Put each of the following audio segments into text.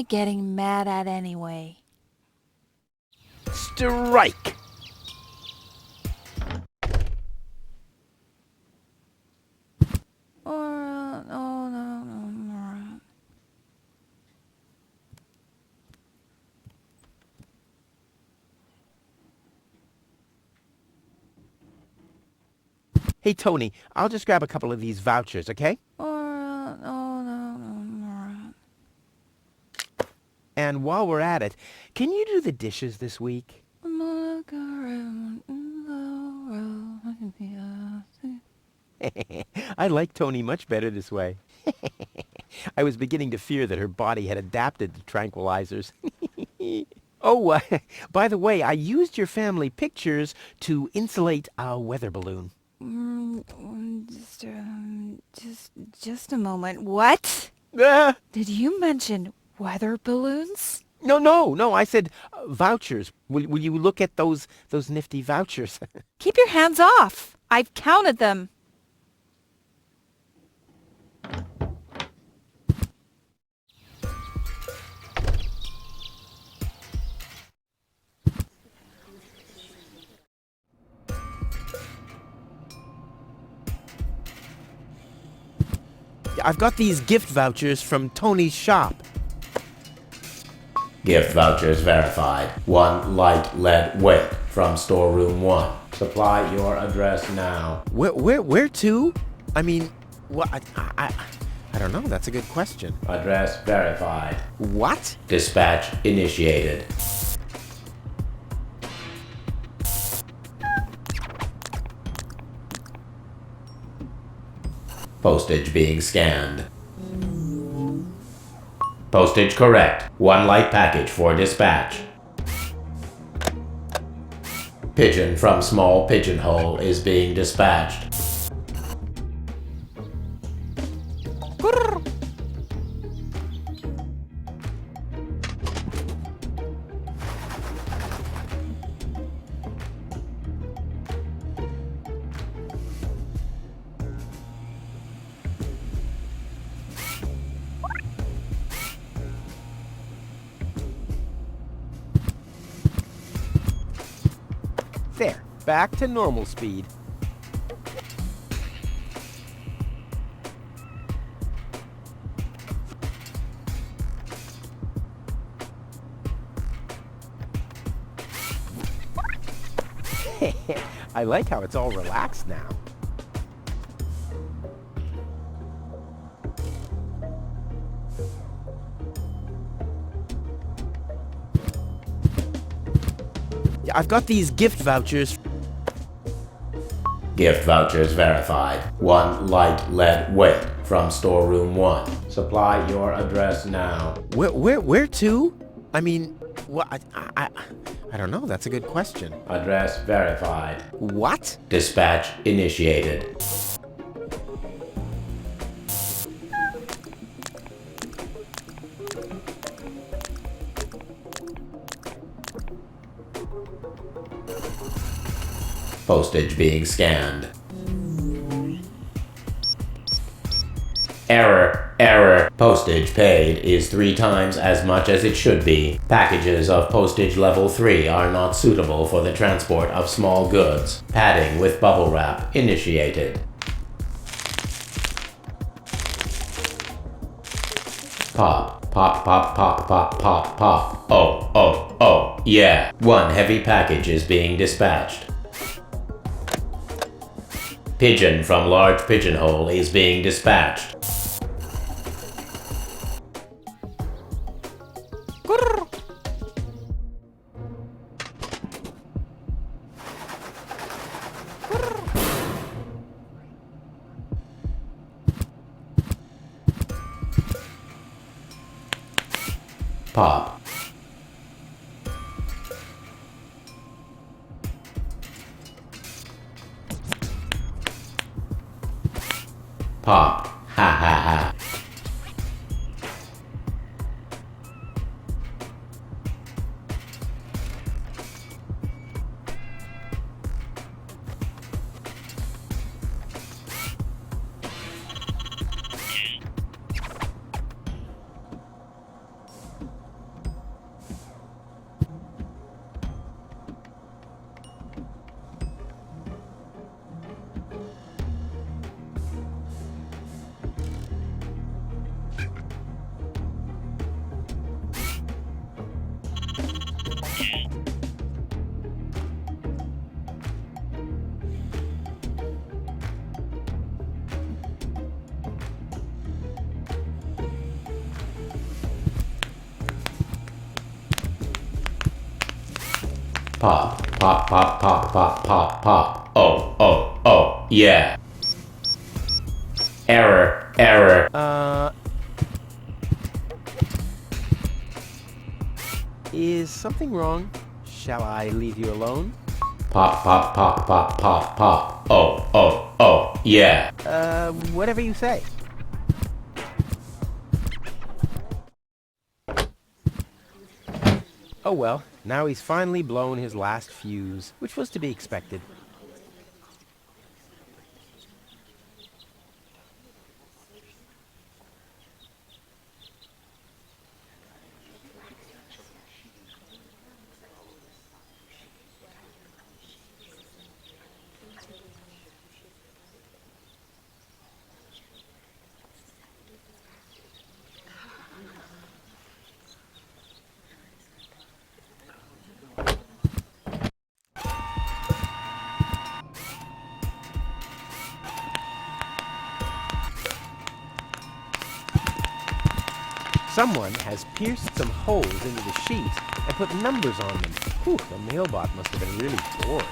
getting mad at anyway? Strike! Hey, Tony, I'll just grab a couple of these vouchers, okay? And while we're at it, can you do the dishes this week? I like Tony much better this way. I was beginning to fear that her body had adapted to tranquilizers. Oh, by the way, I used your family pictures to insulate a weather balloon. Just a moment. What? Ah! Did you mention weather balloons? No, I said vouchers. Will you look at those nifty vouchers? Keep your hands off. I've counted them. I've got these gift vouchers from Tony's shop. Gift vouchers verified. 1 light lead weight from storeroom 1. Supply your address now. Where to? I mean, what? I don't know. That's a good question. Address verified. What? Dispatch initiated. Postage being scanned. Postage correct. 1 light package for dispatch. Pigeon from small pigeonhole is being dispatched. There. Back to normal speed. I like how it's all relaxed now. I've got these gift vouchers. Gift vouchers verified. 1 light lead weight from storeroom 1. Supply your address now. Where to? I mean, what? I don't know. That's a good question. Address verified. What? Dispatch initiated. Postage being scanned. Error. Postage paid is 3 times as much as it should be. Packages of postage level 3 are not suitable for the transport of small goods. Padding with bubble wrap initiated. Pop. Oh, yeah. 1 heavy package is being dispatched. Pigeon from large pigeonhole is being dispatched. Pop. Pop. Ha. Pop, pop, pop, pop, pop, pop, pop. Oh, oh, oh, yeah. Error, error. Is something wrong? Shall I leave you alone? Pop, pop, pop, pop, pop, pop. Oh, oh, oh, yeah. Whatever you say. Oh well, now he's finally blown his last fuse, which was to be expected. Someone has pierced some holes into the sheet and put numbers on them. Whew, the mailbot must have been really bored.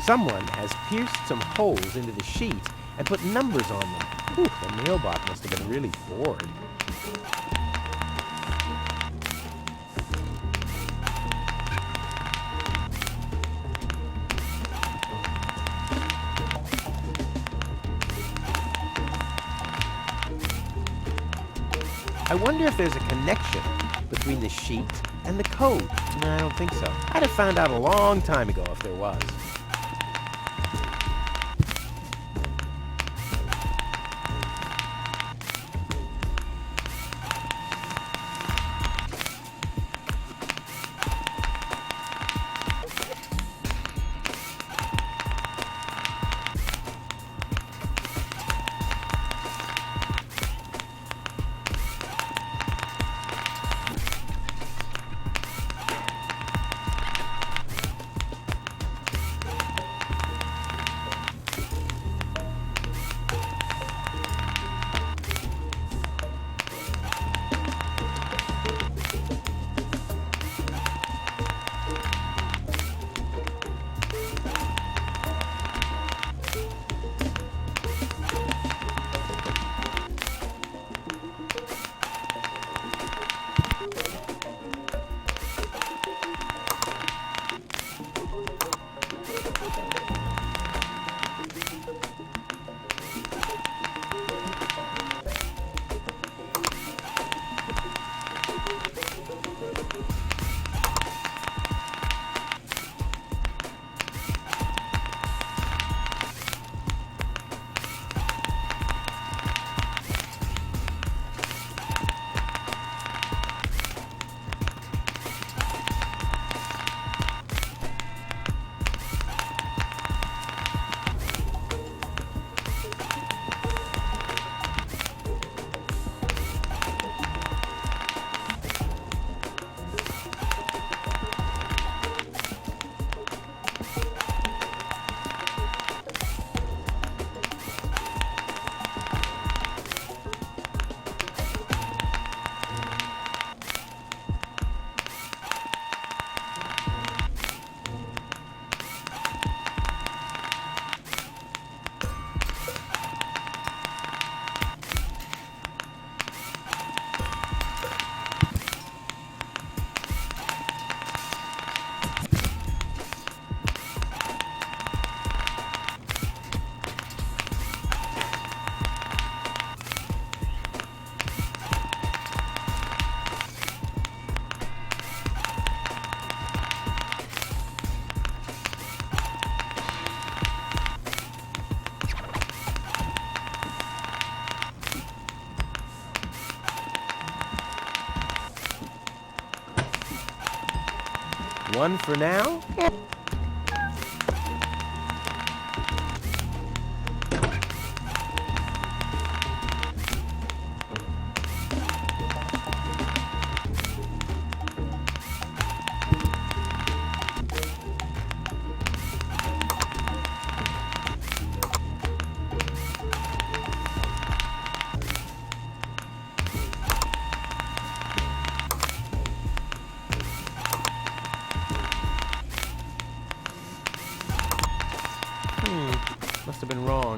Someone has pierced some holes into the sheet and put numbers on them. Whew, the mailbot must have been really bored. I wonder if there's a connection between the sheet and the code. No, I don't think so. I'd have found out a long time ago if there was. One for now. Must have been wrong.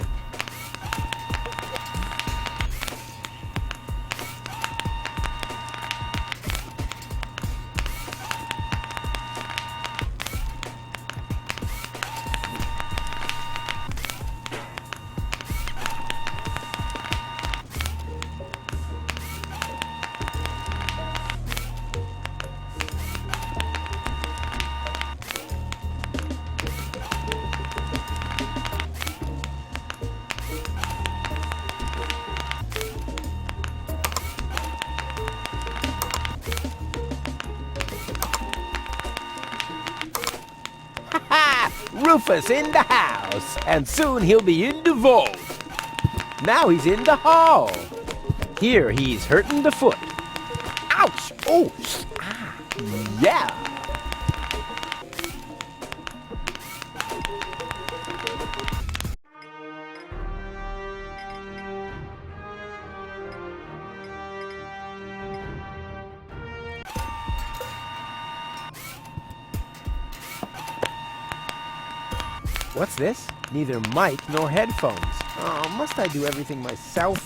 Ha! Rufus in the house, and soon he'll be in the vault. Now he's in the hall. Here he's hurting the foot. Ouch! Oh! Ah! Yeah! What's this? Neither mic nor headphones. Oh, must I do everything myself?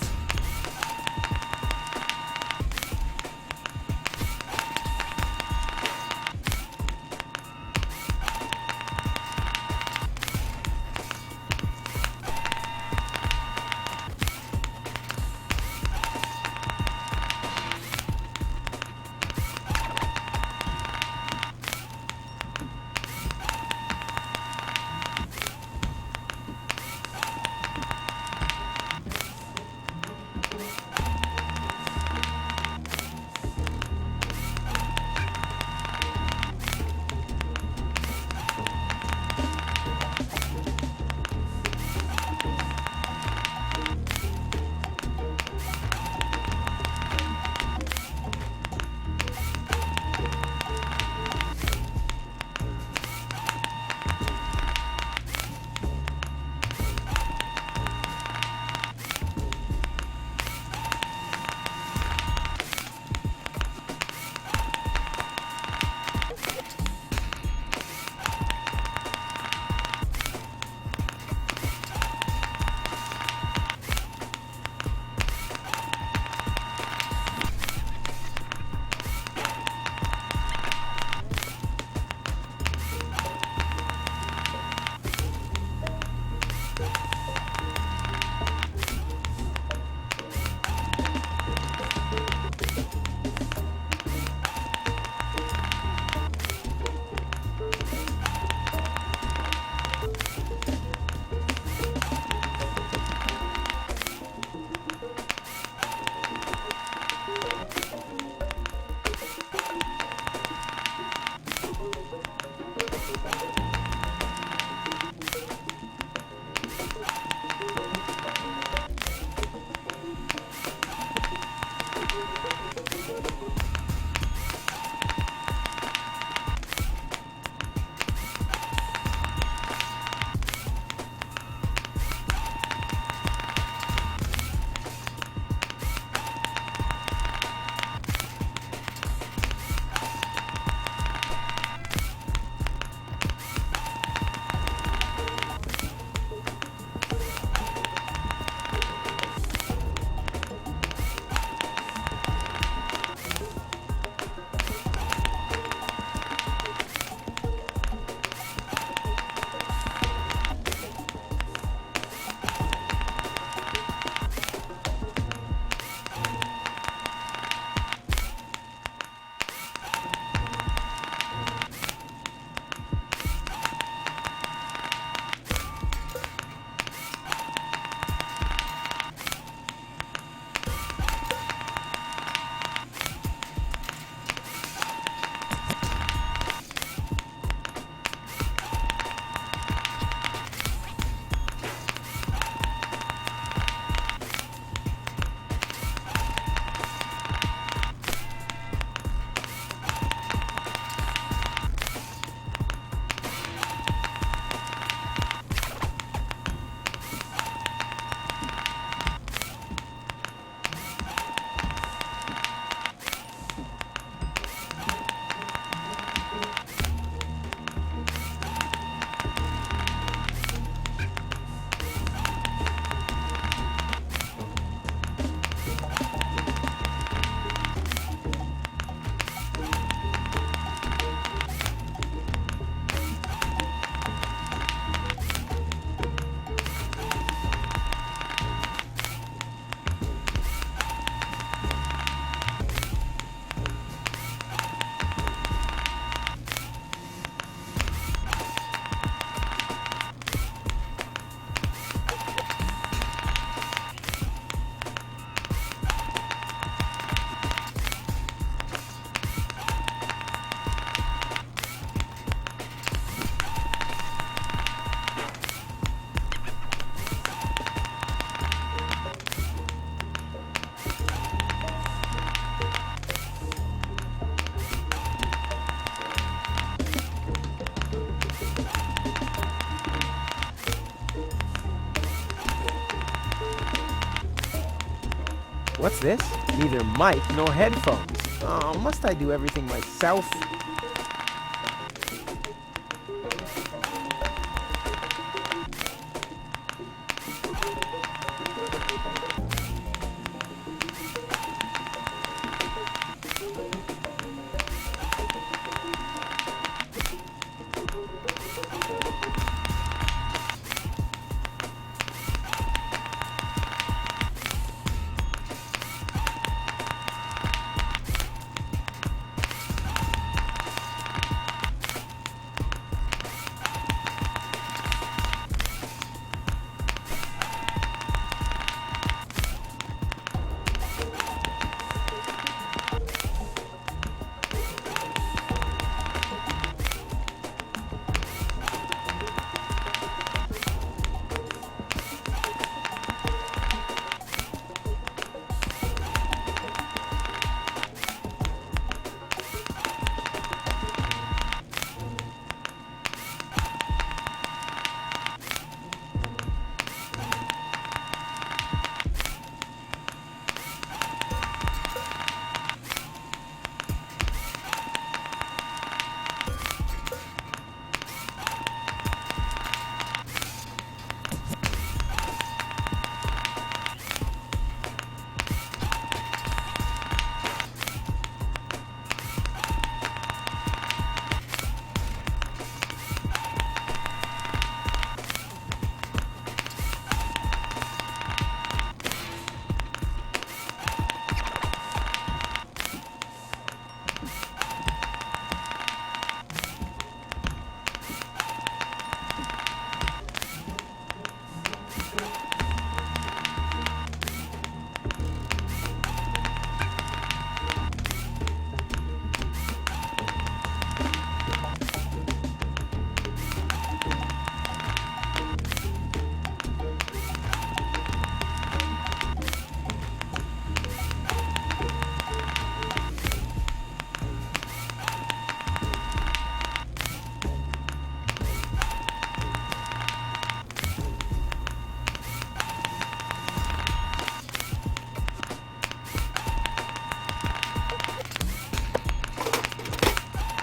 What's this? Neither mic nor headphones. Oh, must I do everything myself?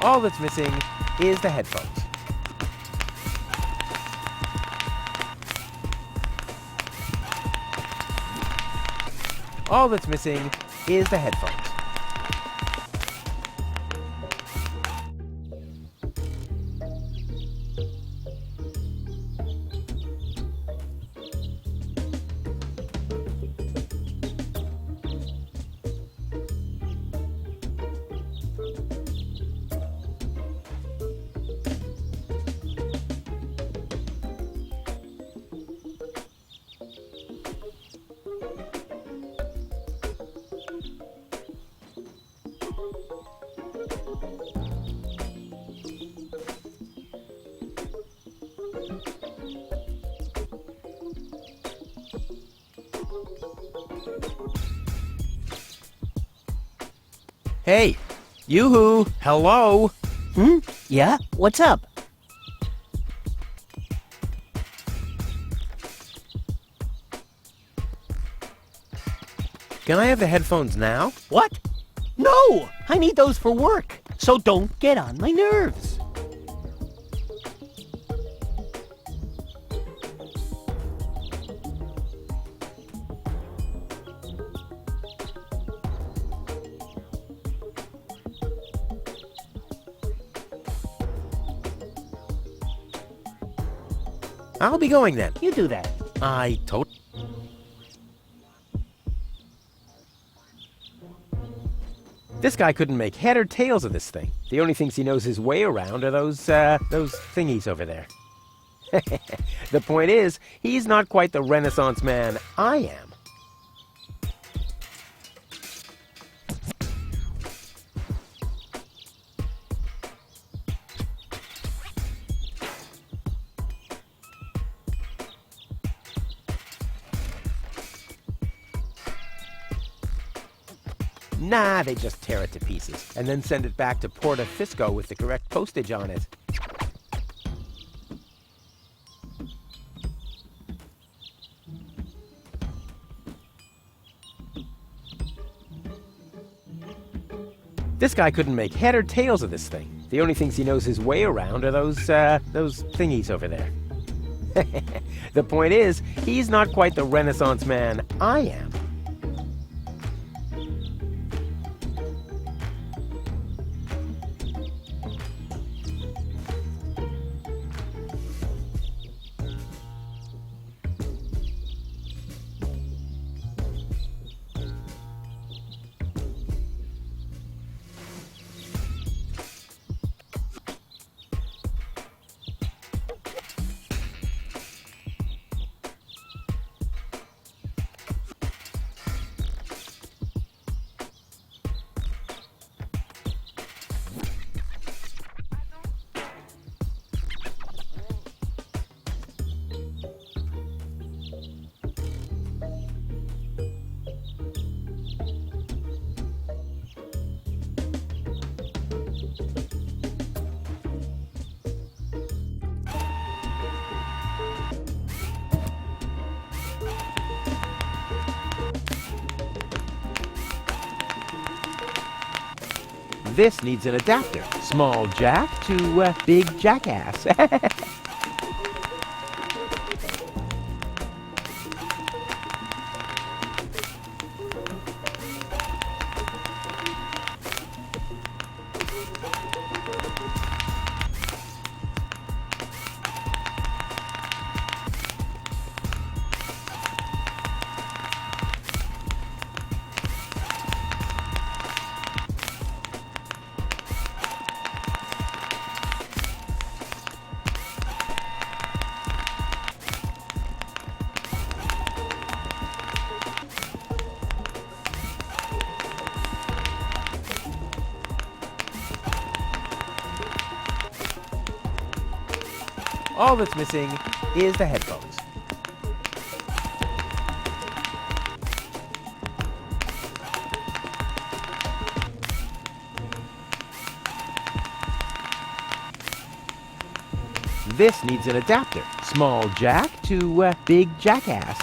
All that's missing is the headphones. All that's missing is the headphones. Hey, yoo-hoo, hello. Yeah? What's up? Can I have the headphones now? What? No! I need those for work, so don't get on my nerves. I'll be going then. You do that. I told... This guy couldn't make head or tails of this thing. The only things he knows his way around are those thingies over there. The point is, he's not quite the Renaissance man I am. Nah, they just tear it to pieces, and then send it back to Porta Fisco with the correct postage on it. This guy couldn't make head or tails of this thing. The only things he knows his way around are those thingies over there. The point is, he's not quite the Renaissance man I am. This needs an adapter. Small jack to big jackass. All that's missing is the headphones. This needs an adapter. Small jack to big jackass.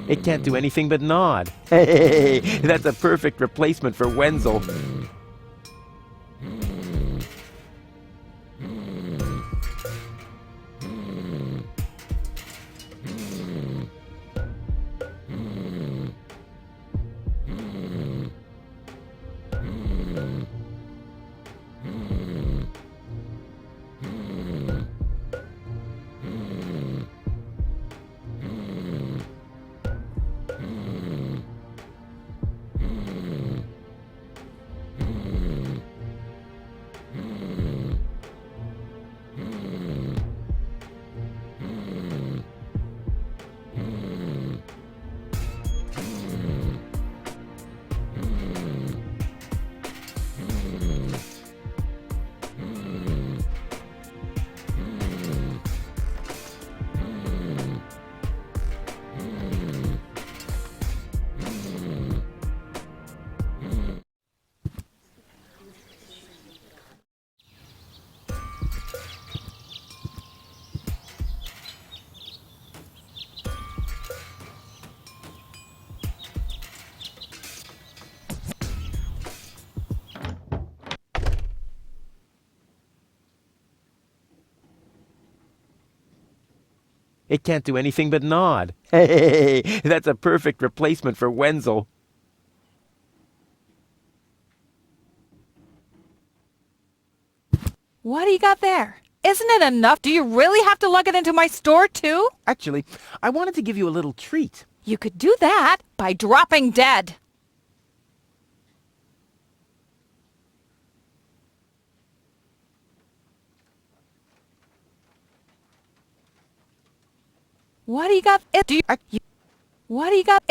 It can't do anything but nod. Hey, that's a perfect replacement for Wenzel. It can't do anything but nod. Hey, that's a perfect replacement for Wenzel. What do you got there? Isn't it enough? Do you really have to lug it into my store, too? Actually, I wanted to give you a little treat. You could do that by dropping dead. What do you got? What do you got?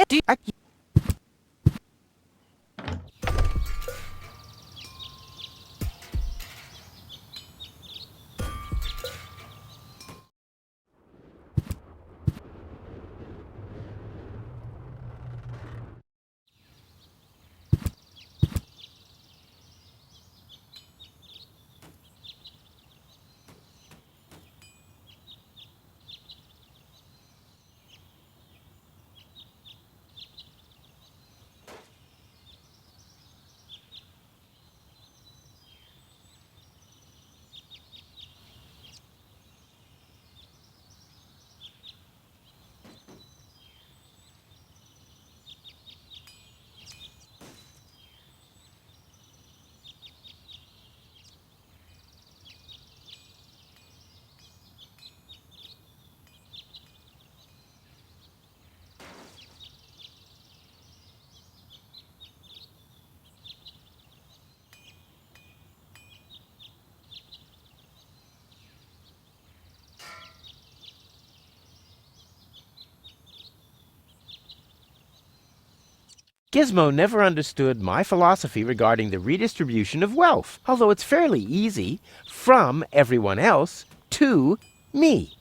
Gizmo never understood my philosophy regarding the redistribution of wealth, although it's fairly easy, from everyone else to me.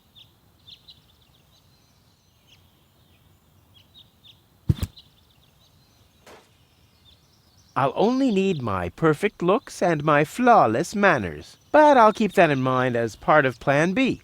I'll only need my perfect looks and my flawless manners, but I'll keep that in mind as part of Plan B.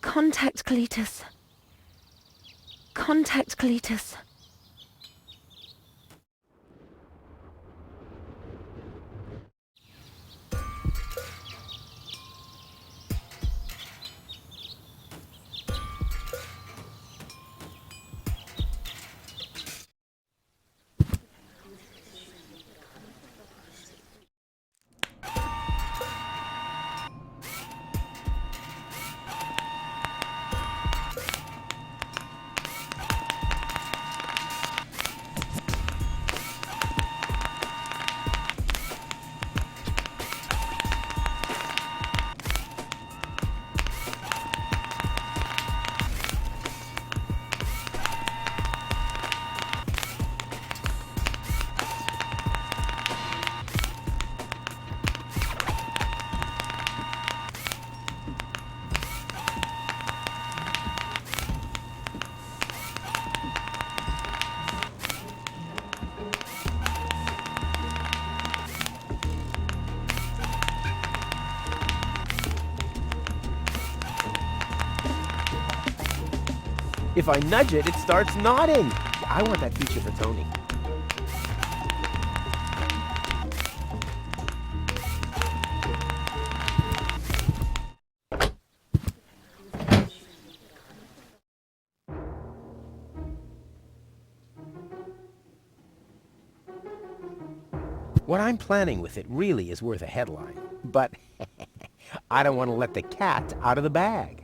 Contact Cletus. Contact Cletus. If I nudge it, it starts nodding. I want that feature for Tony. What I'm planning with it really is worth a headline, but I don't want to let the cat out of the bag.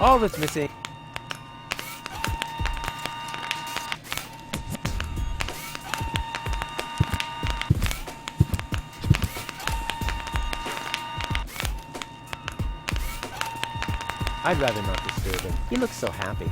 All that's missing... I'd rather not disturb him. He looks so happy.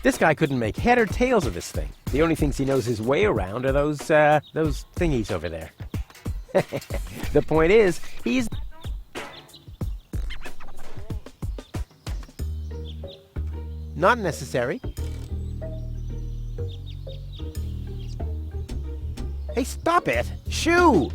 This guy couldn't make head or tails of this thing. The only things he knows his way around are those thingies over there. The point is, he's... not necessary. Hey, stop it! Shoo!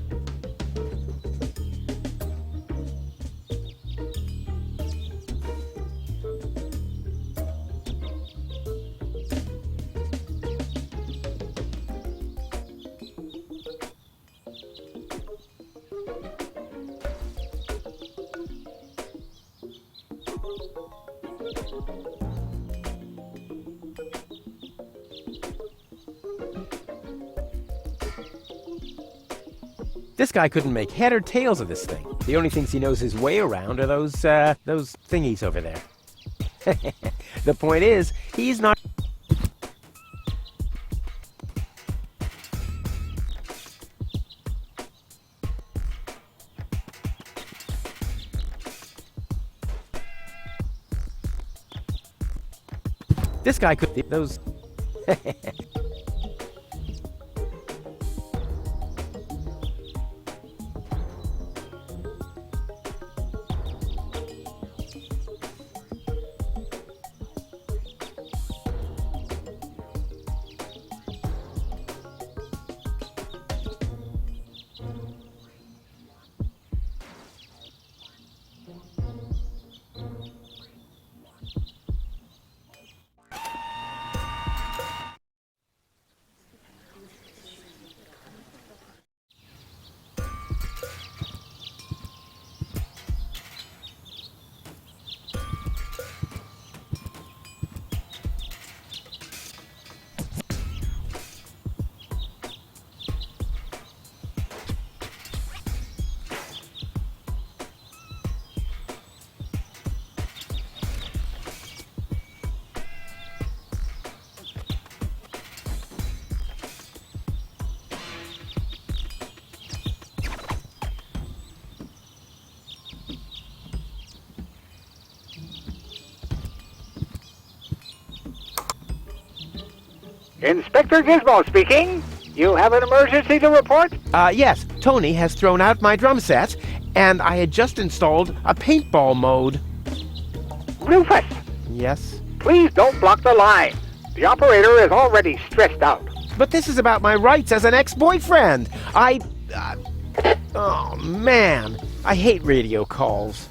This guy couldn't make head or tails of this thing. The only things he knows his way around are those thingies over there. The point is, he's not... This guy could... those... Inspector Gizmo speaking. You have an emergency to report? Yes. Tony has thrown out my drum set, and I had just installed a paintball mode. Rufus, Yes? please don't block the line. The operator is already stressed out. But this is about my rights as an ex-boyfriend. Oh, man. I hate radio calls.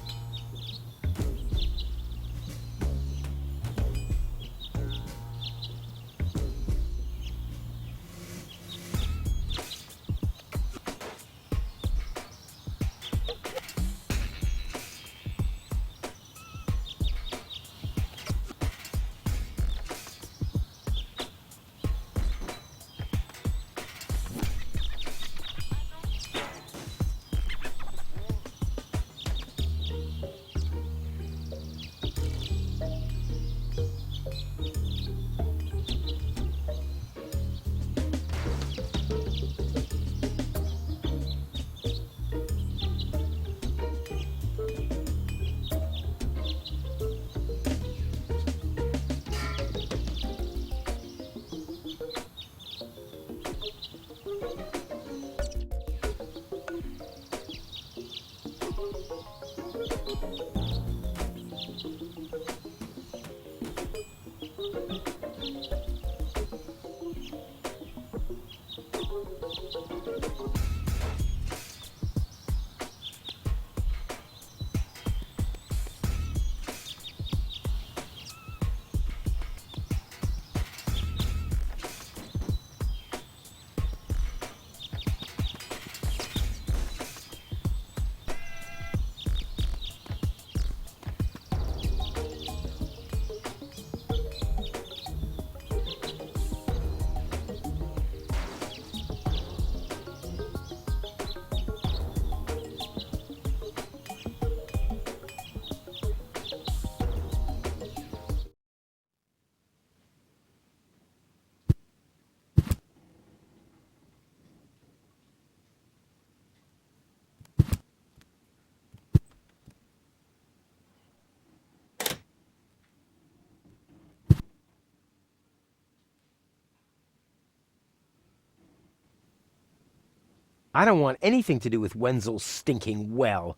I don't want anything to do with Wenzel's stinking well.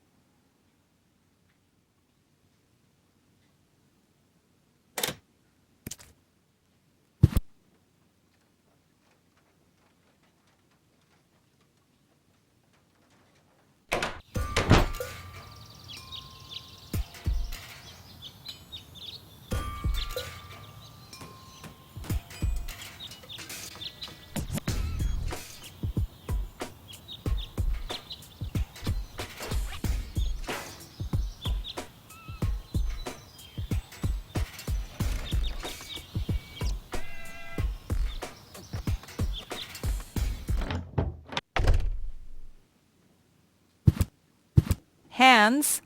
Hands.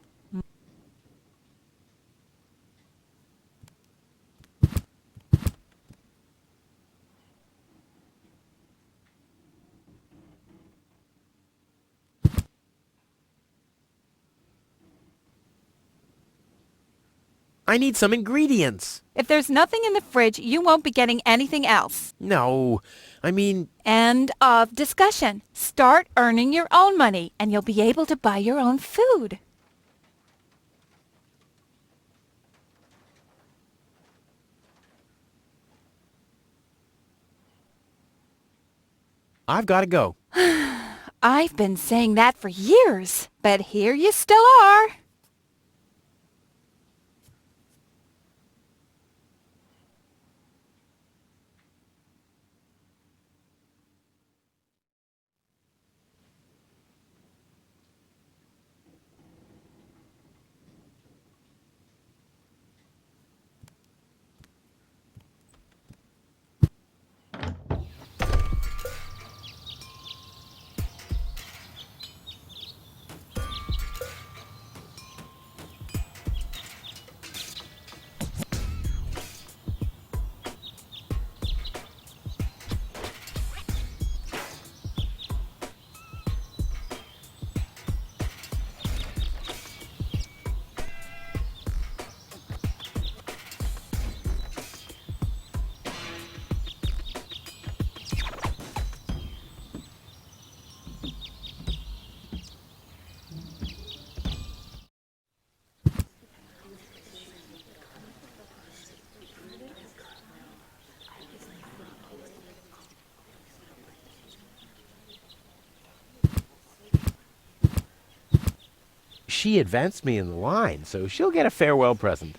I need some ingredients. If there's nothing in the fridge, you won't be getting anything else. No, I mean, End of discussion. Start earning your own money, and you'll be able to buy your own food. I've got to go. I've been saying that for years, but here you still are. She advanced me in the line, so she'll get a farewell present.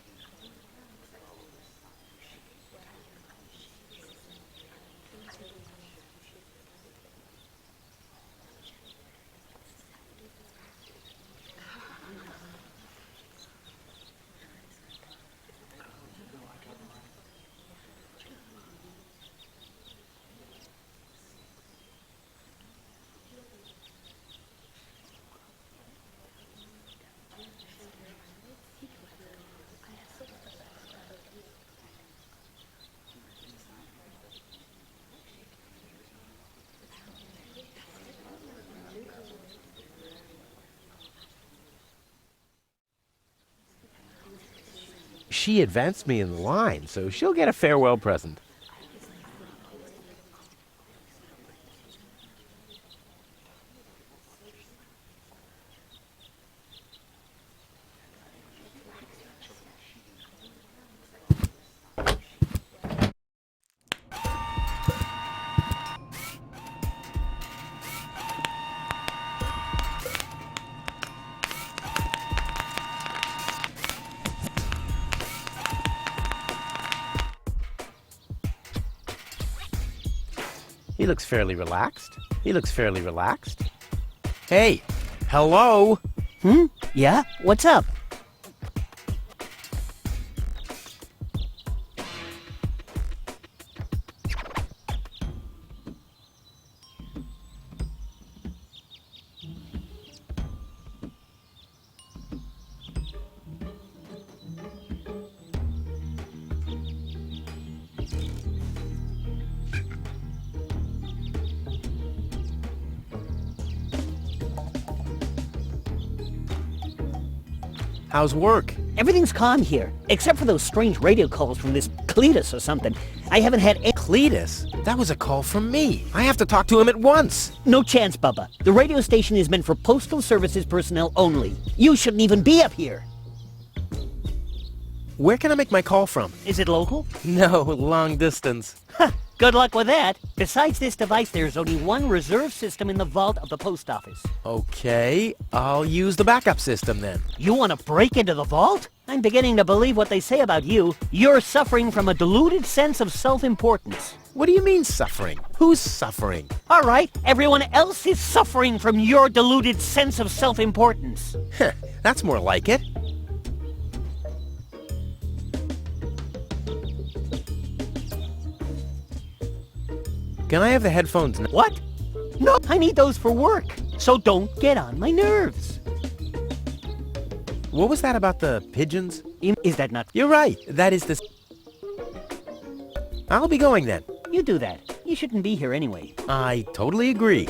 She advanced me in the line, so she'll get a farewell present. He looks fairly relaxed. He looks fairly relaxed. Hey, hello? Yeah? What's up? How's work? Everything's calm here, except for those strange radio calls from this Cletus or something. I haven't had any... Cletus? That was a call from me. I have to talk to him at once. No chance, Bubba. The radio station is meant for postal services personnel only. You shouldn't even be up here. Where can I make my call from? Is it local? No, long distance. Ha! Good luck with that. Besides this device, there's only one reserve system in the vault of the post office. Okay, I'll use the backup system then. You want to break into the vault? I'm beginning to believe what they say about you. You're suffering from a deluded sense of self-importance. What do you mean suffering? Who's suffering? All right, everyone else is suffering from your deluded sense of self-importance. Heh, that's more like it. Can I have the headphones now? What? No, I need those for work, so don't get on my nerves. What was that about the pigeons? Is that not... You're right. That is the... I'll be going then. You do that. You shouldn't be here anyway. I totally agree.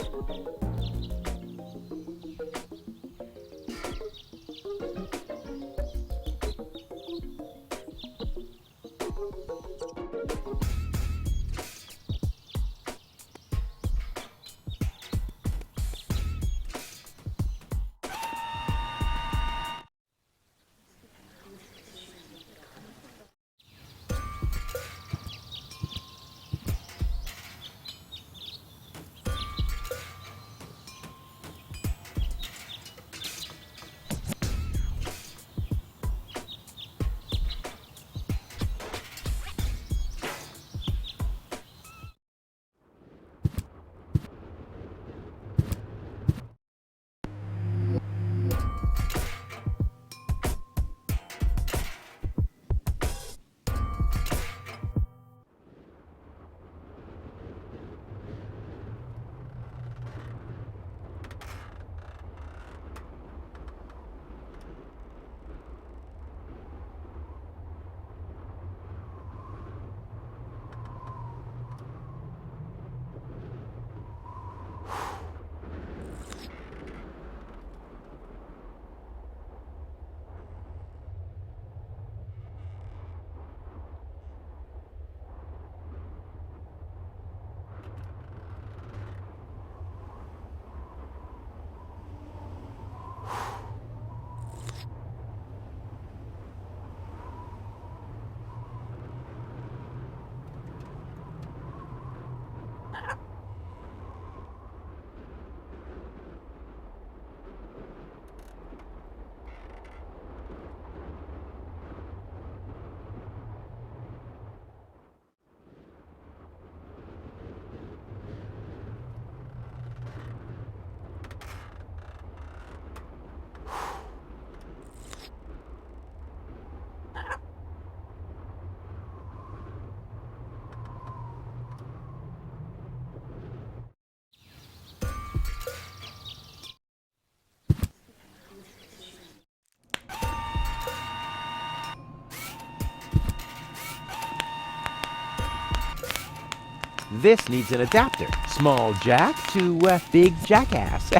This needs an adapter. Small jack to big jackass.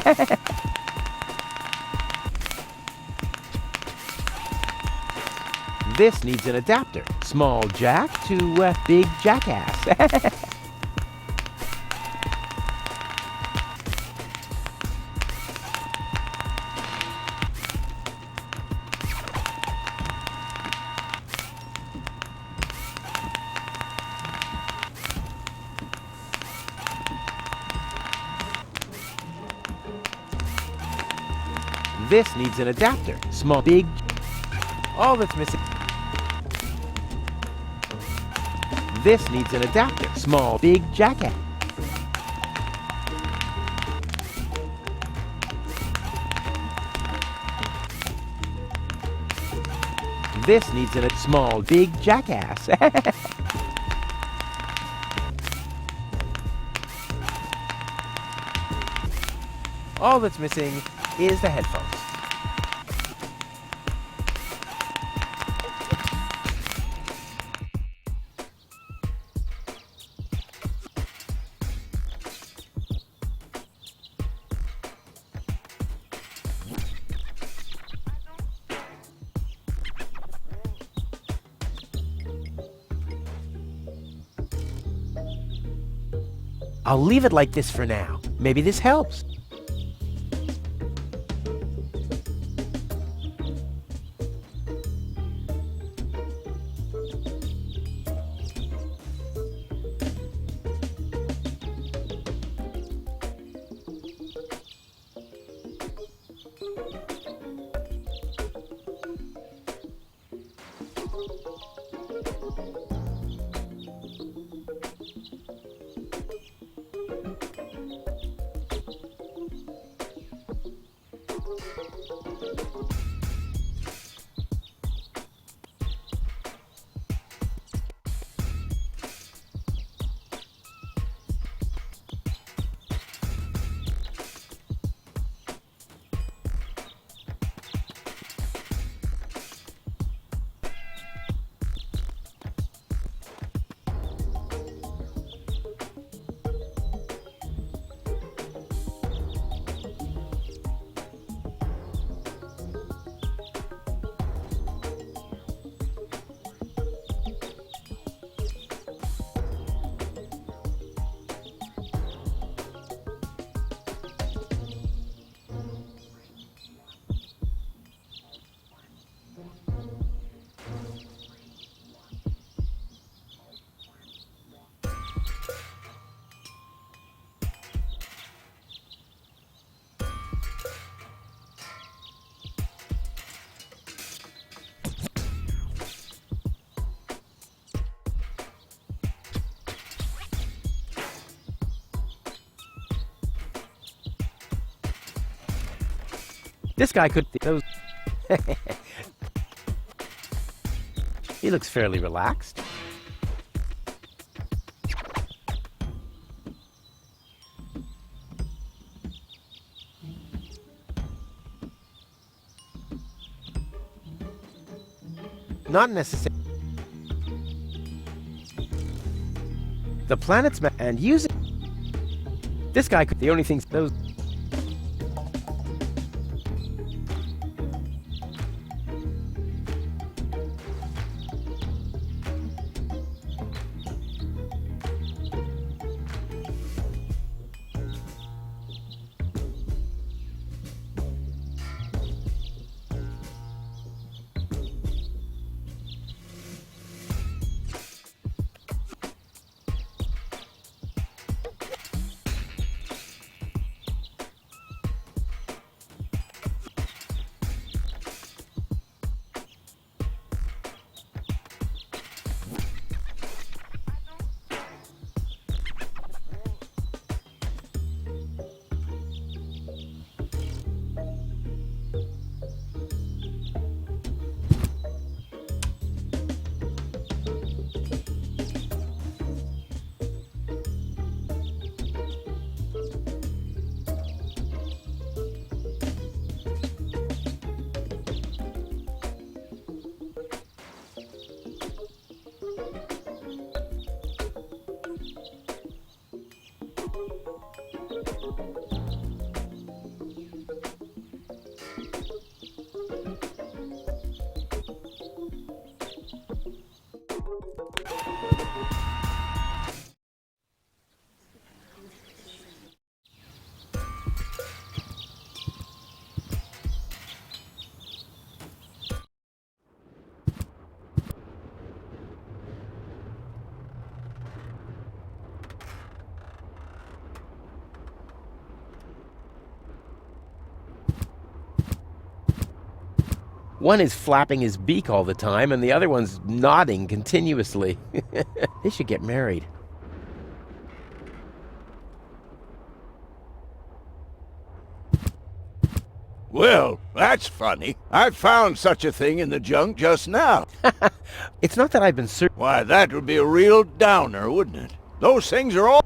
This needs an adapter. Small jack to big jackass. This needs an adapter. Small, big... All that's missing... This needs an adapter. Small, big jackass. this needs a small, big jackass. All that's missing is the headphones. I'll leave it like this for now. Maybe this helps. This guy could... those. He looks fairly relaxed. Not necessarily. The planet's and using... This guy could... The only things... those... One is flapping his beak all the time, and the other one's nodding continuously. They should get married. Well, that's funny. I found such a thing in the junk just now. It's not that I've been searching. Why, that would be a real downer, wouldn't it? Those things are all...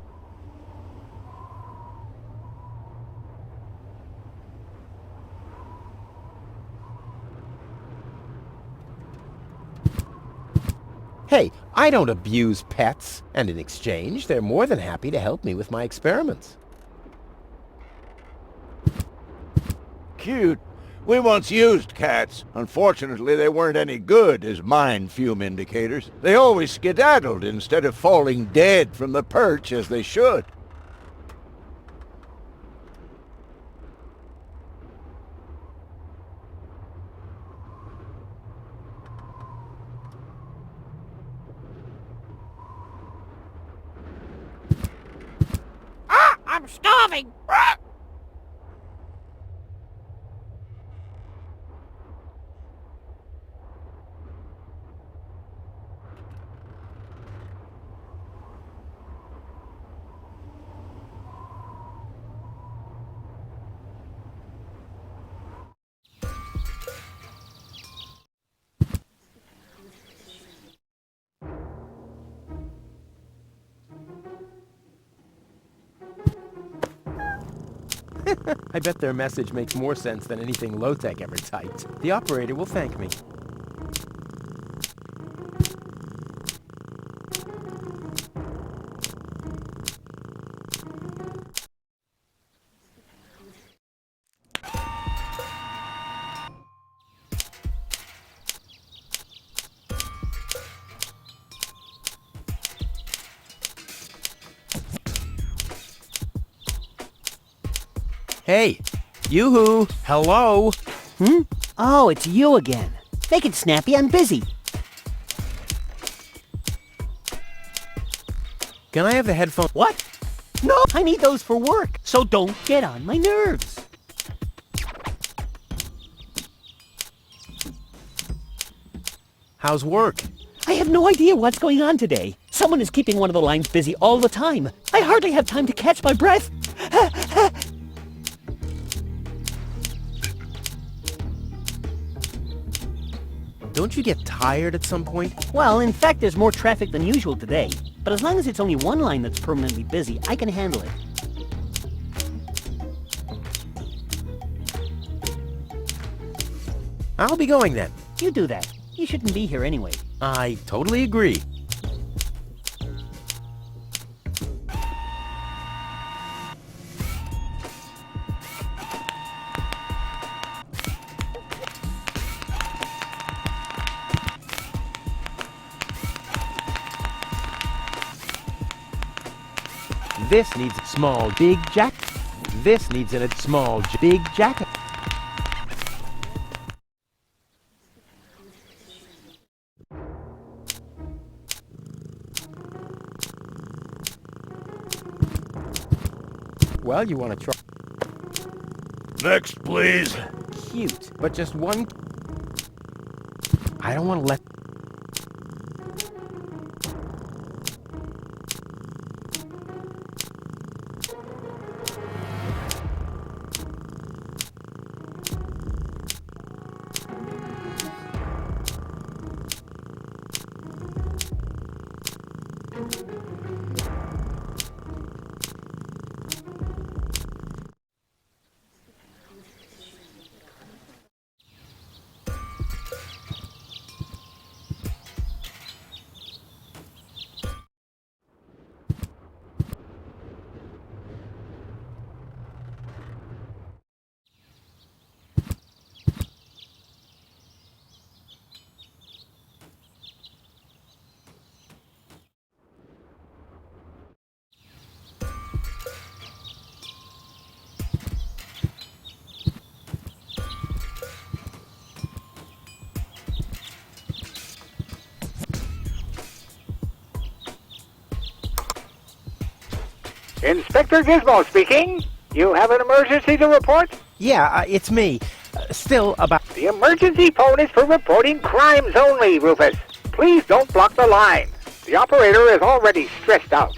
Hey, I don't abuse pets, and in exchange, they're more than happy to help me with my experiments. Cute. We once used cats. Unfortunately, they weren't any good as mind fume indicators. They always skedaddled instead of falling dead from the perch as they should. I'm starving! I bet their message makes more sense than anything low-tech ever typed. The operator will thank me. Hey! Yoo-hoo! Hello! Oh, it's you again. Make it snappy, I'm busy. Can I have the headphone? What? No, I need those for work, so don't get on my nerves. How's work? I have no idea what's going on today. Someone is keeping one of the lines busy all the time. I hardly have time to catch my breath. Don't you get tired at some point? Well, in fact, there's more traffic than usual today. But as long as it's only one line that's permanently busy, I can handle it. I'll be going then. You do that. You shouldn't be here anyway. I totally agree. This needs a small, big jacket. This needs a small, big jacket. Well, you want to try? Next, please. Cute, but just one. I don't want to let. Inspector Gizmo speaking. You have an emergency to report? Yeah, it's me. Still about. The emergency phone is for reporting crimes only, Rufus. Please don't block the line. The operator is already stressed out.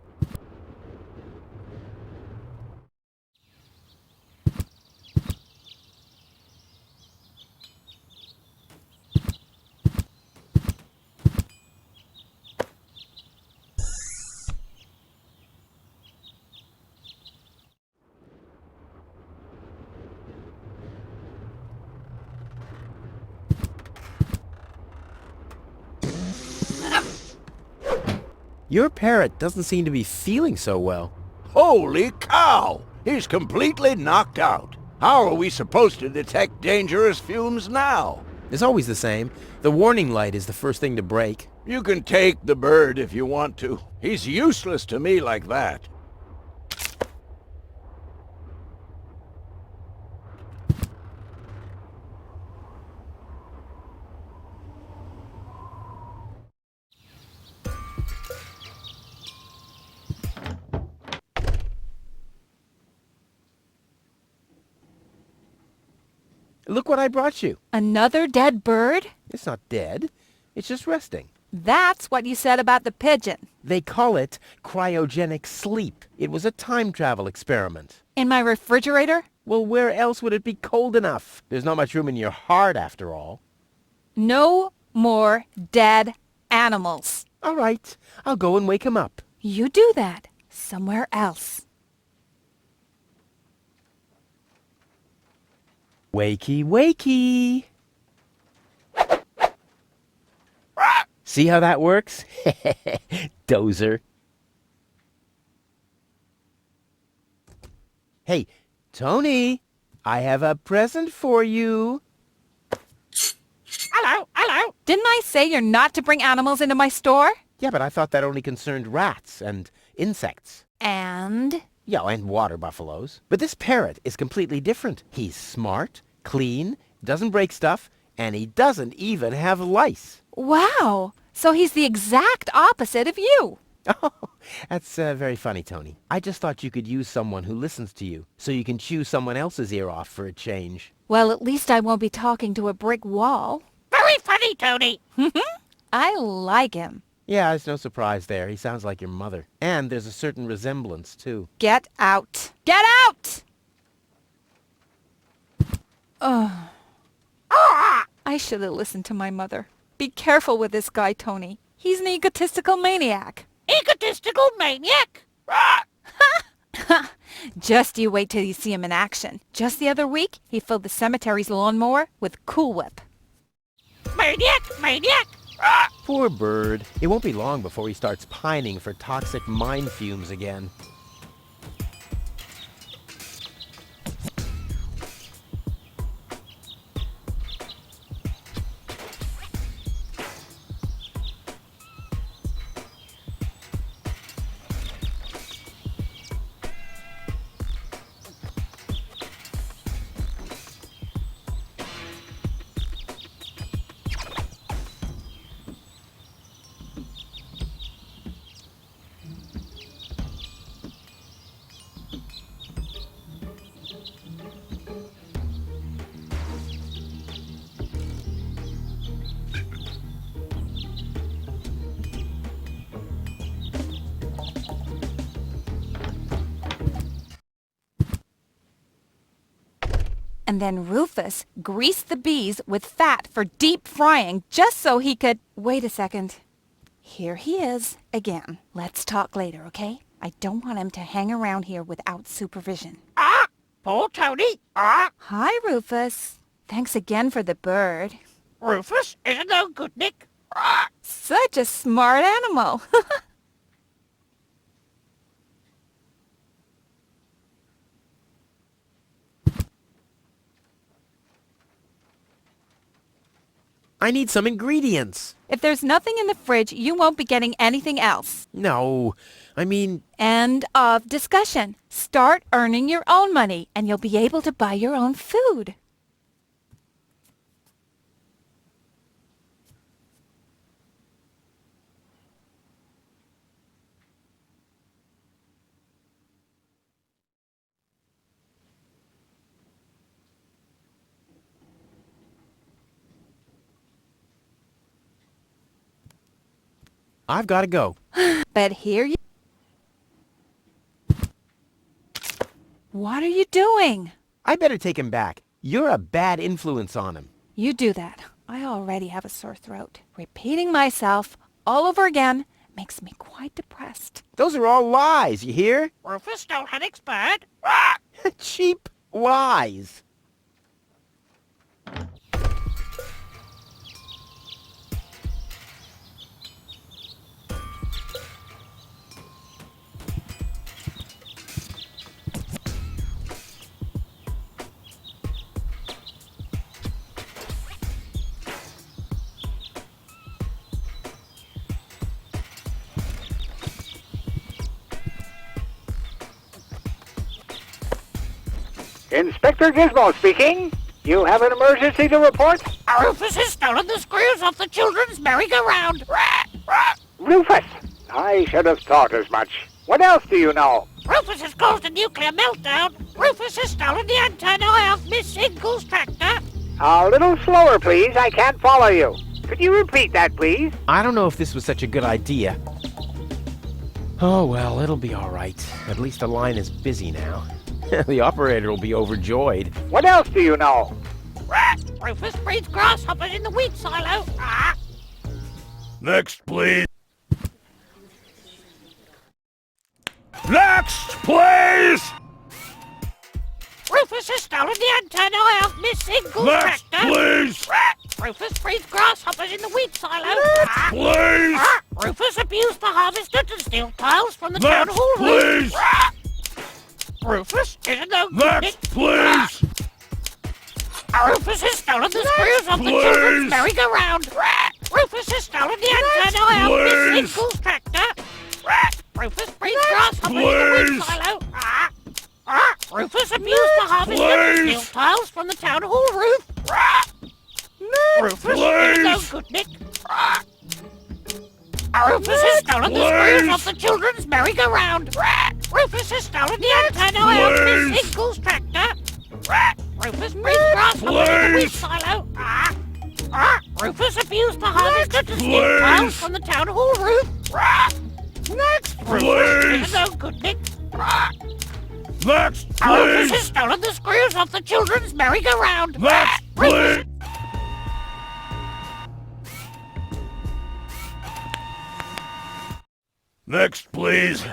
Your parrot doesn't seem to be feeling so well. Holy cow! He's completely knocked out. How are we supposed to detect dangerous fumes now? It's always the same. The warning light is the first thing to break. You can take the bird if you want to. He's useless to me like that. Look what I brought you. Another dead bird? It's not dead. It's just resting. That's what you said about the pigeon. They call it cryogenic sleep. It was a time travel experiment. In my refrigerator? Well, where else would it be cold enough? There's not much room in your heart, after all. No more dead animals. All right, I'll go and wake him up. You do that somewhere else. Wakey, wakey. See how that works? Dozer. Hey, Tony, I have a present for you. Hello, hello. Didn't I say you're not to bring animals into my store? Yeah, but I thought that only concerned rats and insects. And? Yeah, and water buffaloes. But this parrot is completely different. He's smart, clean, doesn't break stuff, and he doesn't even have lice. Wow! So he's the exact opposite of you. Oh, that's very funny, Tony. I just thought you could use someone who listens to you, so you can chew someone else's ear off for a change. Well, at least I won't be talking to a brick wall. Very funny, Tony. I like him. Yeah, there's no surprise there. He sounds like your mother. And there's a certain resemblance, too. Get out. Get out! Ugh. I should have listened to my mother. Be careful with this guy, Tony. He's an egotistical maniac. Egotistical maniac. Just you wait till you see him in action. Just the other week, he filled the cemetery's lawnmower with Cool Whip. Maniac, maniac. Poor bird. It won't be long before he starts pining for toxic mine fumes again. And then Rufus greased the bees with fat for deep frying just so he could... Wait a second. Here he is again. Let's talk later, okay? I don't want him to hang around here without supervision. Poor Tony. Hi, Rufus. Thanks again for the bird. Rufus is no good, Nick. Such a smart animal. I need some ingredients. If there's nothing in the fridge, you won't be getting anything else. No, I mean... End of discussion. Start earning your own money, and you'll be able to buy your own food. I've got to go. But here you... What are you doing? I better take him back. You're a bad influence on him. You do that. I already have a sore throat. Repeating myself all over again makes me quite depressed. Those are all lies, you hear? Rufus don't have expert. Cheap lies. Inspector Gizmo speaking. You have an emergency to report? Rufus has stolen the screws off the children's merry-go-round. Rufus! I should have thought as much. What else do you know? Rufus has caused a nuclear meltdown. Rufus has stolen the antennae of Miss Inkle's tractor. A little slower, please. I can't follow you. Could you repeat that, please? I don't know if this was such a good idea. Oh, well, it'll be all right. At least the line is busy now. The operator will be overjoyed. What else do you know? Rufus breeds grasshoppers in the wheat silo. Next, please. Next, please! Rufus has stolen the antennae of Miss Inkle's Next, tractor. please! Rufus breeds grasshoppers in the wheat silo. Please! Rufus abused the harvester to steal tiles from the town Next, hall roof. please! Rufus is a no good Next, please! Rufus has stolen the screws off the children's Please! merry-go-round. Rufus has stolen the antennae of Miss Please! Inkle's tractor. Rufus breeds grasshoppers in the wheat Please! silo. Rufus abused the harvester to steal Please! tiles from the town hall roof. Rufus is a no Please! good Nick. Rufus has stolen the screws Please! off the children's merry-go-round. Rufus has stolen the antennae of Miss Please! Inkle's tractor. Rufus breeds grasshoppers in the wheat Please! silo. Rufus abused the harvester to steal Please! tiles from the town hall roof. Rufus Please! is no good Nick. Next, Rufus has please! stolen the screws off the children's merry-go-round. Next, Rufus please! Next, please!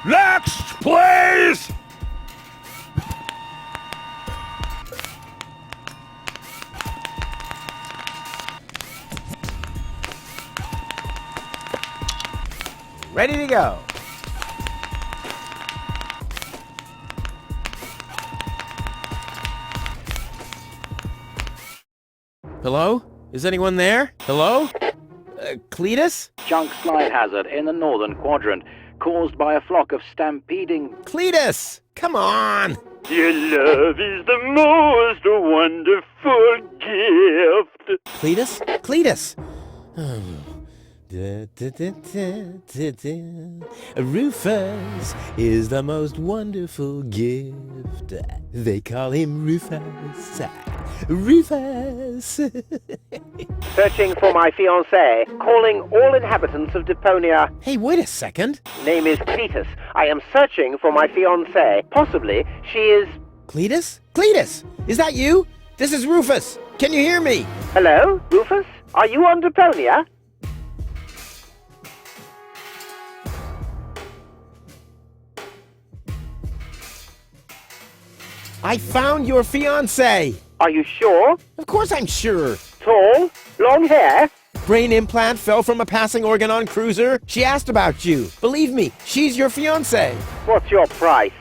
Next, please! Ready to go. Hello? Is anyone there? Hello? Cletus? Junk slide hazard in the northern quadrant, caused by a flock of stampeding... Cletus! Come on! Your love is the most wonderful gift. Cletus? Cletus! Rufus is the most wonderful gift. They call him Rufus. Rufus! Searching for my fiancée. Calling all inhabitants of Deponia. Hey, wait a second. Name is Cletus. I am searching for my fiancée. Possibly she is... Cletus? Cletus! Is that you? This is Rufus. Can you hear me? Hello, Rufus? Are you on Deponia? I found your fiancée. Are you sure? Of course I'm sure. Tall? Long hair? Brain implant fell from a passing Organon cruiser. She asked about you. Believe me, she's your fiancée. What's your price?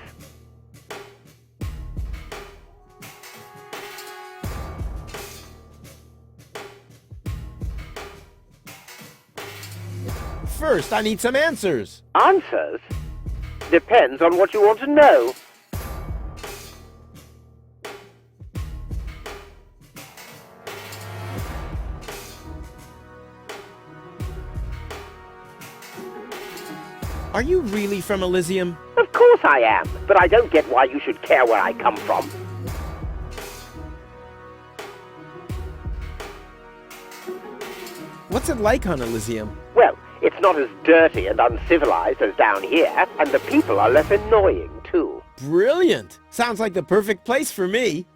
First, I need some answers. Answers? Depends on what you want to know. Are you really from Elysium? Of course I am, but I don't get why you should care where I come from. What's it like on Elysium? Well, it's not as dirty and uncivilized as down here, and the people are less annoying, too. Brilliant! Sounds like the perfect place for me.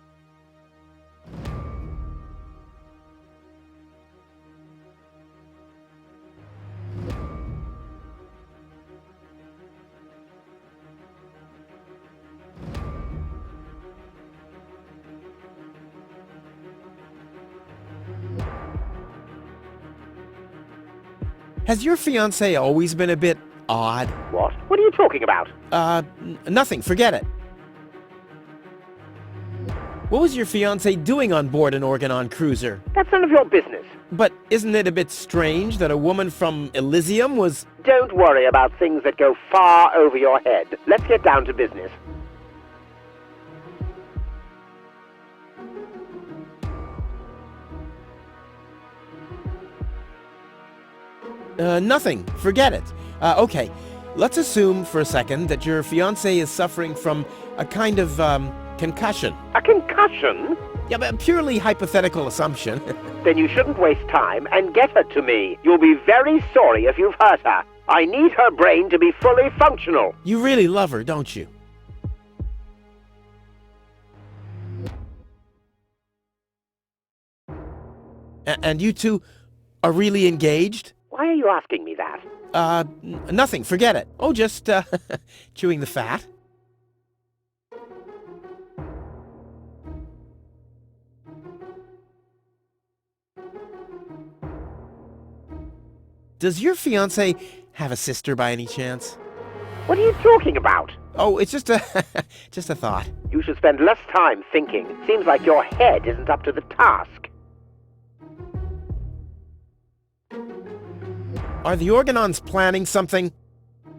Has your fiancé always been a bit odd? What? What are you talking about? Nothing. Forget it. What was your fiancé doing on board an Organon cruiser? That's none of your business. But isn't it a bit strange that a woman from Elysium was... Don't worry about things that go far over your head. Let's get down to business. Nothing. Forget it. Okay. Let's assume for a second that your fiancé is suffering from a kind of, concussion. A concussion? Yeah, but purely hypothetical assumption. Then you shouldn't waste time and get her to me. You'll be very sorry if you've hurt her. I need her brain to be fully functional. You really love her, don't you? And you two are really engaged? Why are you asking me that? Nothing. Forget it. Oh, just, chewing the fat. Does your fiancé have a sister by any chance? What are you talking about? Oh, it's just a just a thought. You should spend less time thinking. Seems like your head isn't up to the task. Are the Organons planning something?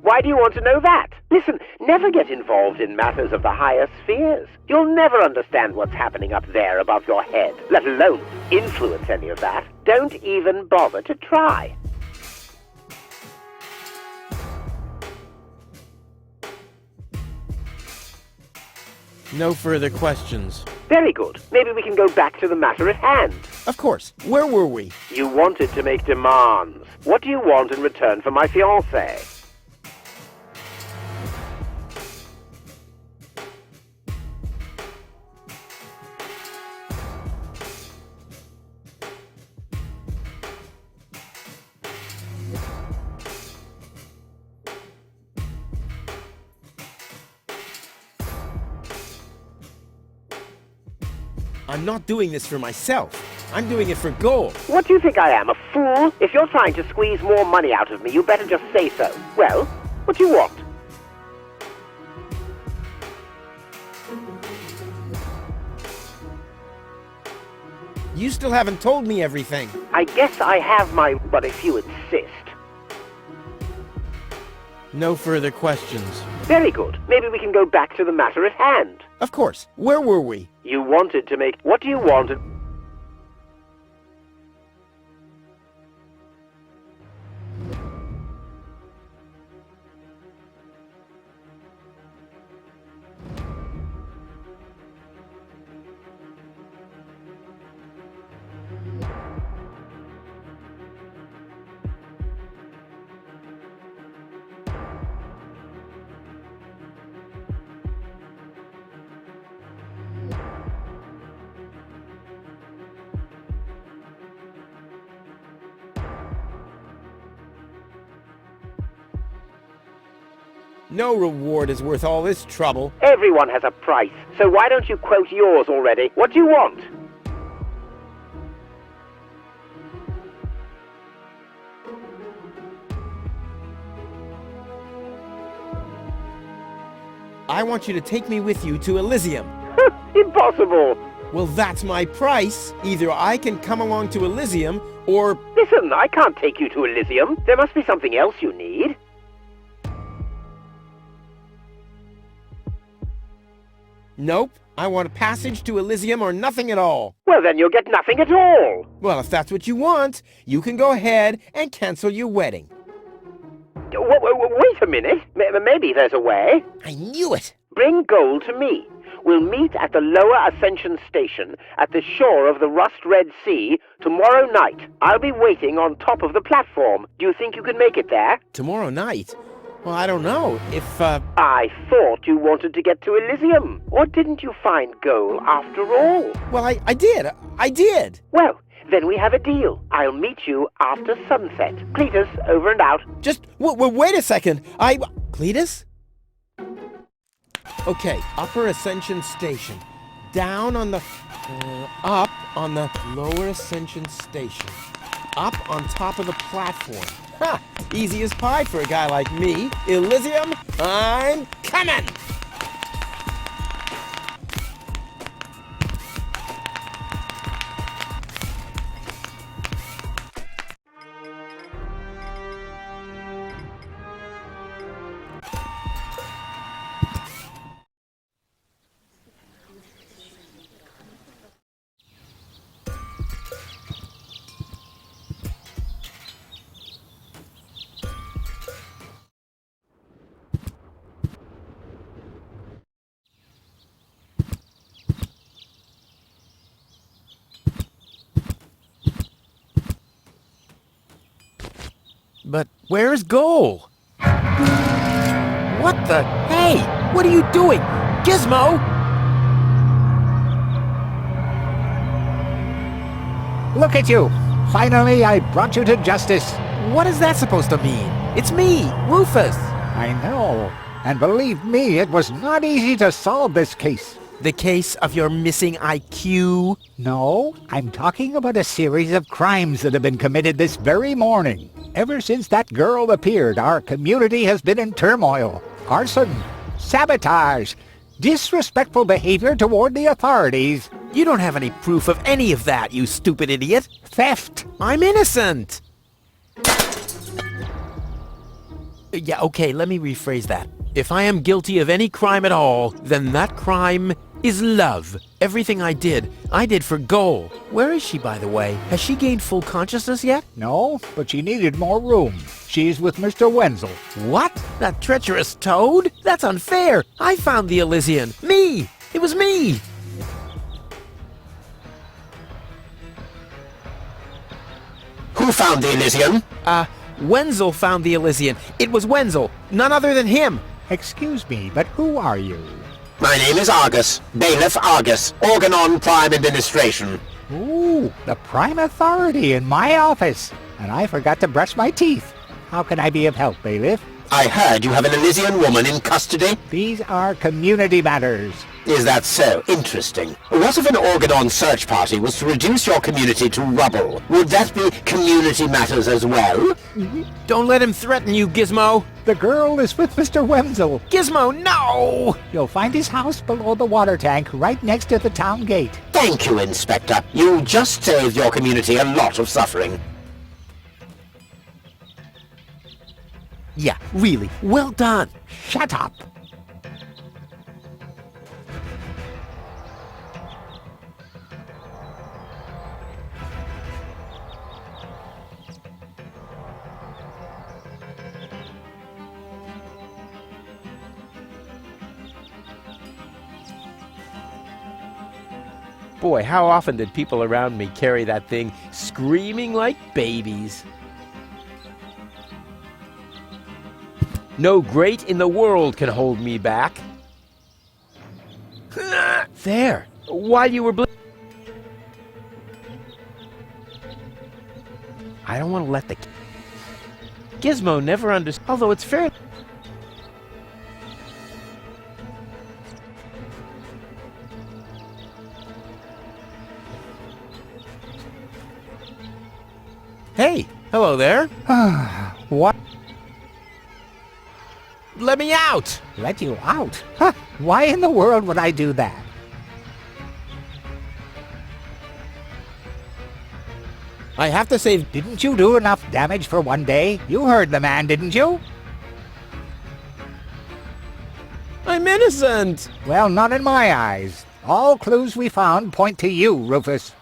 Why do you want to know that? Listen, never get involved in matters of the higher spheres. You'll never understand what's happening up there above your head, let alone influence any of that. Don't even bother to try. No further questions. Very good. Maybe we can go back to the matter at hand. Of course. Where were we? You wanted to make demands. What do you want in return for my fiancée? I'm not doing this for myself. I'm doing it for gold. What do you think I am, a fool? If you're trying to squeeze more money out of me, you better just say so. Well, what do you want? You still haven't told me everything. I guess I have my... but if you insist. No further questions. Very good. Maybe we can go back to the matter at hand. Of course. Where were we? You wanted to make... What do you want? No reward is worth all this trouble. Everyone has a price, so why don't you quote yours already? What do you want? I want you to take me with you to Elysium. Impossible! Well, that's my price. Either I can come along to Elysium, or... Listen, I can't take you to Elysium. There must be something else you need. Nope. I want a passage to Elysium or nothing at all. Well, then you'll get nothing at all. Well, if that's what you want, you can go ahead and cancel your wedding. Wait a minute. Maybe there's a way. I knew it. Bring gold to me. We'll meet at the lower Ascension Station at the shore of the Rust-Red Sea tomorrow night. I'll be waiting on top of the platform. Do you think you can make it there? Tomorrow night? Well, I don't know. If, I thought you wanted to get to Elysium. Or didn't you find gold after all? Well, I did. I did. Well, then we have a deal. I'll meet you after sunset. Cletus, over and out. Just, wait a second. Cletus? Okay, Upper Ascension Station. Down on the... up on the Lower Ascension Station. Up on top of the platform. Ha! Easy as pie for a guy like me. Elysium, I'm coming! But where's Goal? What the? Hey! What are you doing? Gizmo! Look at you! Finally, I brought you to justice. What is that supposed to mean? It's me, Rufus. I know. And believe me, it was not easy to solve this case. The case of your missing IQ? No, I'm talking about a series of crimes that have been committed this very morning. Ever since that girl appeared, our community has been in turmoil. Arson, sabotage, disrespectful behavior toward the authorities, You don't have any proof of any of that, you stupid idiot. theft. I'm innocent. Yeah, okay, let me rephrase that. If I am guilty of any crime at all, then that crime is love. Everything I did for Goal. Where is she, by the way? Has she gained full consciousness yet? No, but she needed more room. She's with Mr. Wenzel. What? That treacherous toad? That's unfair. I found the Elysian. Me! It was me! Who found the Elysian? Wenzel found the Elysian. It was Wenzel. None other than him. Excuse me, but who are you? My name is Argus, Bailiff Argus, Organon Prime Administration. Ooh, the prime authority in my office. And I forgot to brush my teeth. How can I be of help, bailiff? I heard you have an Elysian woman in custody. These are community matters. Is that so? Interesting. What if an Organon search party was to reduce your community to rubble? Would that be community matters as well? Don't let him threaten you, Gizmo. The girl is with Mr. Wenzel. Gizmo, no! You'll find his house below the water tank right next to the town gate. Thank you, Inspector. You just saved your community a lot of suffering. Yeah, really. Well done. Shut up. Boy, how often did people around me carry that thing screaming like babies? No great in the world can hold me back. There, while you were I don't want to let the Gizmo never understood, although it's fair. Hey, hello there. What? Let me out! Let you out? Huh? Why in the world would I do that? I have to save. Didn't you do enough damage for one day? You heard the man, didn't you? I'm innocent! Well, not in my eyes. All clues we found point to you, Rufus.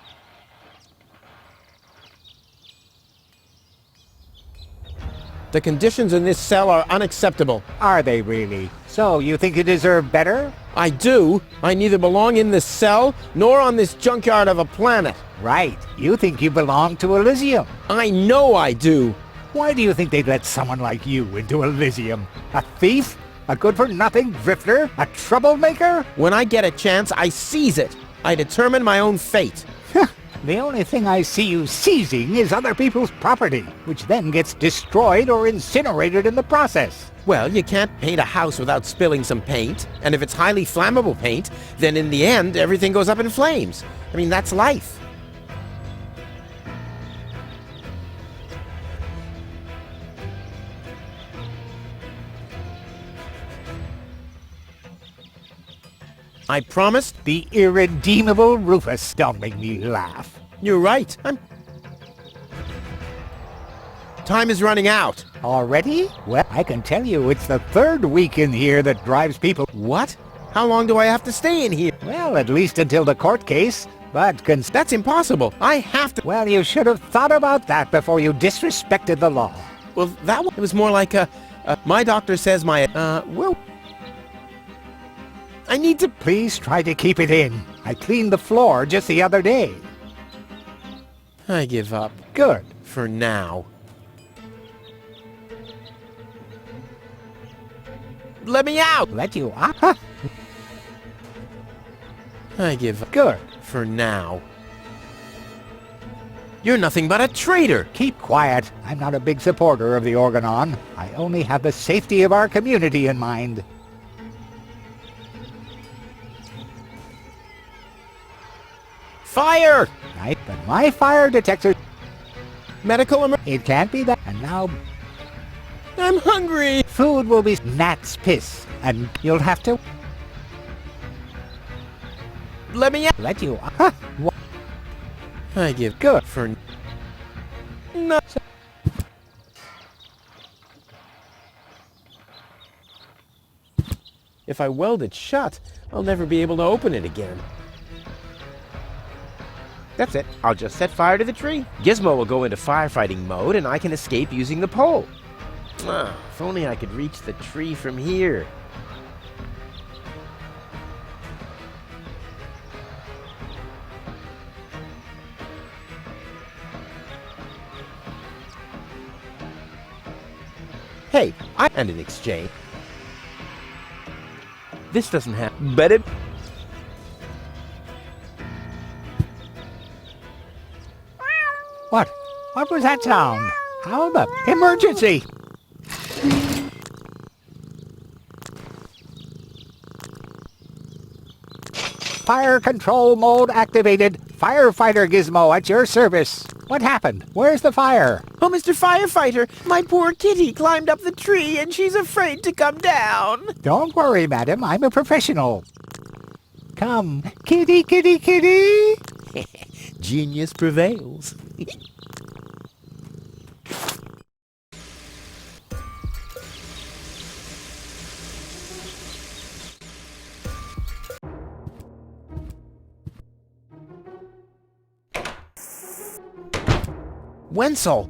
The conditions in this cell are unacceptable. Are they really? So you think you deserve better? I do. I neither belong in this cell nor on this junkyard of a planet. Right. You think you belong to Elysium. I know I do. Why do you think they'd let someone like you into Elysium? A thief? A good-for-nothing drifter? A troublemaker? When I get a chance, I seize it. I determine my own fate. The only thing I see you seizing is other people's property, which then gets destroyed or incinerated in the process. Well, you can't paint a house without spilling some paint. And if it's highly flammable paint, then in the end, everything goes up in flames. I mean, that's life. I promised. The irredeemable Rufus. Don't make me laugh. You're right. Time is running out. Already? Well, I can tell you it's the third week in here that drives people. What? How long do I have to stay in here? Well, at least until the court case. But That's impossible. I have to. Well, you should have thought about that before you disrespected the law. Well, that one, it was more like my doctor says well, I need to. Please try to keep it in. I cleaned the floor just the other day. I give up. Good. For now. Let me out! Let you out? I give up Good. for now. You're nothing but a traitor! Keep quiet. I'm not a big supporter of the Organon. I only have the safety of our community in mind. Fire! Right, but my fire detector... Medical emergency. It can't be that. And now I'm hungry! food will be gnat's piss. And you'll have to Let me out! let you... Huh? I give Good. for no. If I weld it shut, I'll never be able to open it again. That's it. I'll just set fire to the tree. Gizmo will go into firefighting mode and I can escape using the pole. If only I could reach the tree from here. Hey, and in exchange. This doesn't have. But it. What? What was that sound? How the... Emergency! Fire control mode activated. Firefighter Gizmo at your service. What happened? Where's the fire? Oh, Mr. Firefighter, my poor kitty climbed up the tree and she's afraid to come down. Don't worry, madam. I'm a professional. Come, kitty, kitty, kitty. Genius prevails. Wenzel!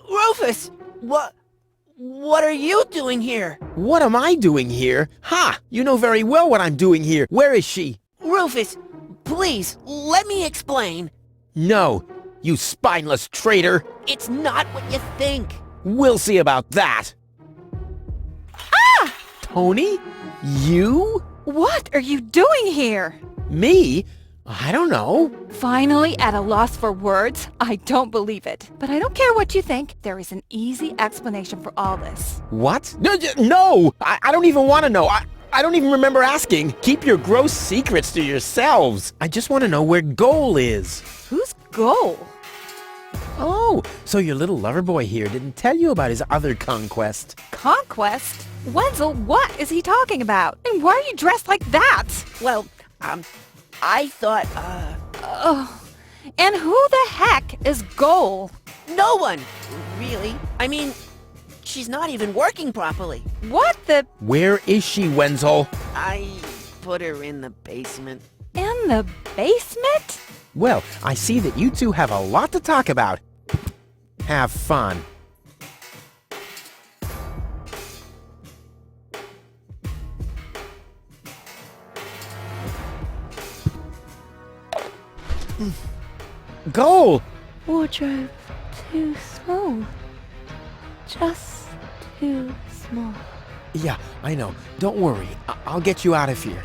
Rufus! What are you doing here? What am I doing here? Ha! You know very well what I'm doing here. Where is she? Rufus, please, let me explain. No, you spineless traitor. It's not what you think. We'll see about that. Ah! Tony? You? What are you doing here? Me? I don't know. Finally at a loss for words? I don't believe it. But I don't care what you think. There is an easy explanation for all this. What? No! I don't even want to know. I don't even remember asking. Keep your gross secrets to yourselves. I just want to know where Goal is. Who's Goal? Oh, so your little lover boy here didn't tell you about his other conquest. Conquest? Wenzel, what is he talking about? And why are you dressed like that? Well, I thought, Oh, and who the heck is Goal? no one, really. I mean, she's not even working properly. What the... Where is she, Wenzel? I put her in the basement. in the basement? Well, I see that you two have a lot to talk about. Have fun. Goal! Wardrobe too small. Just too small. Yeah, I know. Don't worry. I'll get you out of here.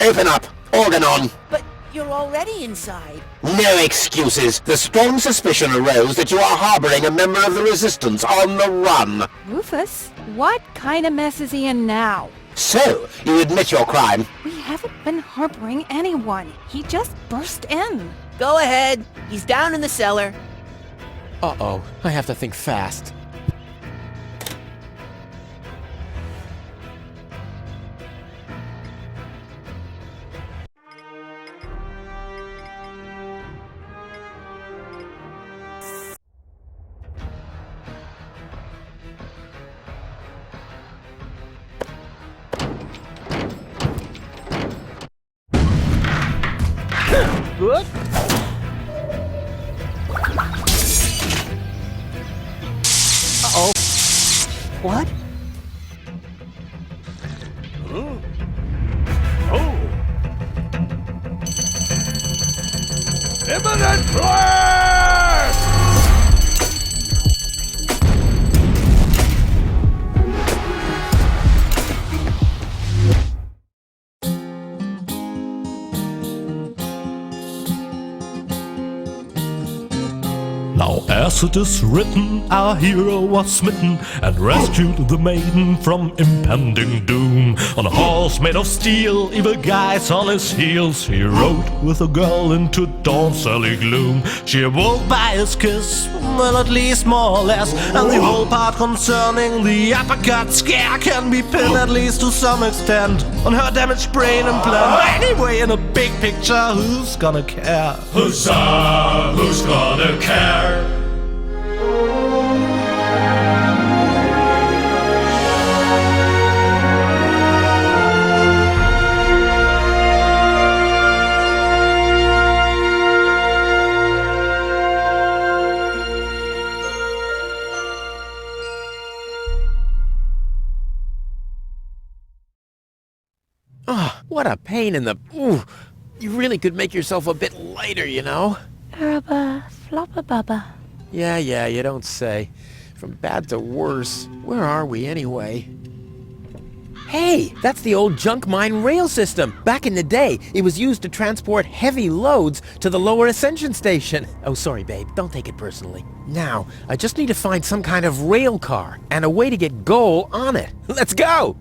Open up! Organon! But you're already inside. No excuses. The strong suspicion arose that you are harboring a member of the Resistance on the run. Rufus, what kind of mess is he in now? So, you admit your crime. We haven't been harboring anyone. He just burst in. Go ahead. He's down in the cellar. Uh-oh. I have to think fast. Good. Uh-oh. What? Imminent blast! Now as it is written, our hero was smitten and rescued the maiden from impending doom. On a horse made of steel, evil guys on his heels, he rode with a girl into dawn's early gloom. She awoke by his kiss, well at least more or less, and the whole part concerning the uppercut scare can be pinned at least to some extent on her damaged brain implant. Anyway, in a big picture, who's gonna care? Huzzah, who's gonna care? Oh, what a pain in the... Ooh, you really could make yourself a bit lighter, you know? Araba, floppa bubba. Yeah, you don't say. From bad to worse. Where are we, anyway? Hey, that's the old junk mine rail system. Back in the day, it was used to transport heavy loads to the lower ascension station. Oh, sorry, babe. Don't take it personally. Now, I just need to find some kind of rail car and a way to get Goal on it. Let's go!